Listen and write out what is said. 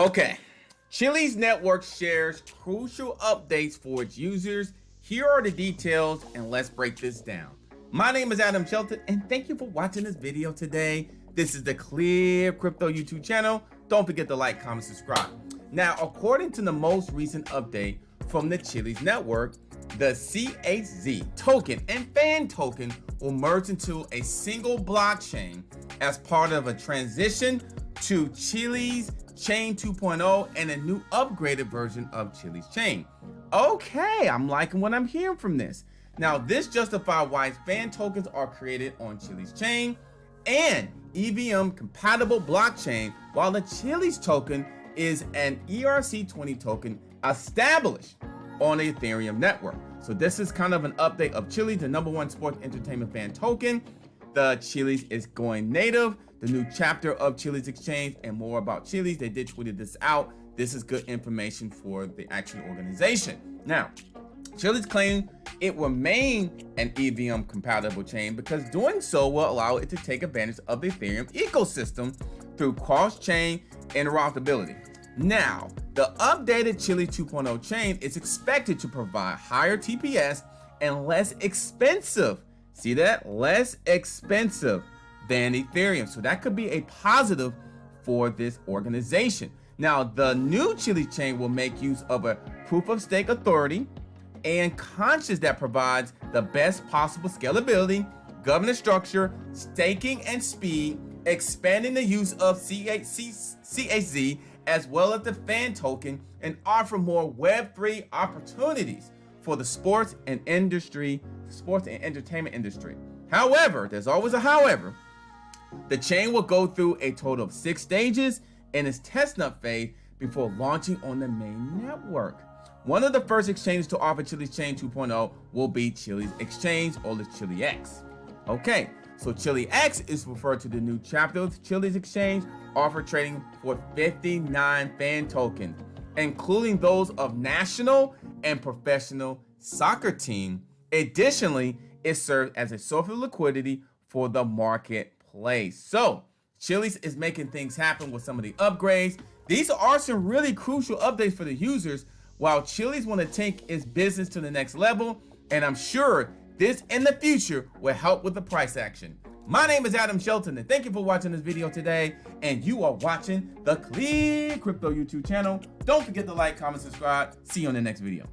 Okay, Chiliz Network shares crucial updates for its users. Here are the details, and let's break this down. My name is Adam Shelton, and thank you for watching this video today. This is the Clear Crypto YouTube channel. Don't forget to like, comment, subscribe. Now, according to the most recent update from the Chiliz Network, the Chiliz token and fan token will merge into a single blockchain as part of a transition to Chiliz Chain 2.0 and a new upgraded version of Chiliz Chain. Okay, I'm liking what I'm hearing from this. Now, this justifies why fan tokens are created on Chiliz Chain and EVM-compatible blockchain, while the Chiliz token is an ERC20 token established on the Ethereum network. So this is kind of an update of Chiliz, the #1 sports entertainment fan token. The Chiliz is going native, the new chapter of Chiliz Exchange, and more about Chiliz. They did tweet this out. This is good information for the actual organization. Now, Chiliz claims it will remain an EVM compatible chain because doing so will allow it to take advantage of the Ethereum ecosystem through cross-chain interoperability. Now, the updated Chiliz 2.0 chain is expected to provide higher TPS and less expensive. See that? Less expensive than Ethereum. So that could be a positive for this organization. Now, the new Chiliz chain will make use of a proof of stake authority and conscience that provides the best possible scalability, governance structure, staking and speed, expanding the use of CHZ as well as the fan token, and offer more Web3 opportunities for the sports and entertainment industry. However, there's always a however. The chain will go through a total of 6 stages in its testnet phase before launching on the main network. One of the first exchanges to offer Chiliz Chain 2.0 will be Chiliz Exchange, or the Chiliz. Okay, so Chiliz is referred to the new chapter of Chiliz Exchange, offer trading for 59 fan tokens, including those of national and professional soccer team. Additionally, it serves as a source of liquidity for the marketplace. So Chiliz is making things happen with some of the upgrades. These are some really crucial updates for the users, while Chiliz want to take its business to the next level, and I'm sure this in the future will help with the price action. My name is Adam Shelton, and thank you for watching this video today, and you are watching the Clear Crypto YouTube channel. Don't forget to like, comment, subscribe. See you on the next video.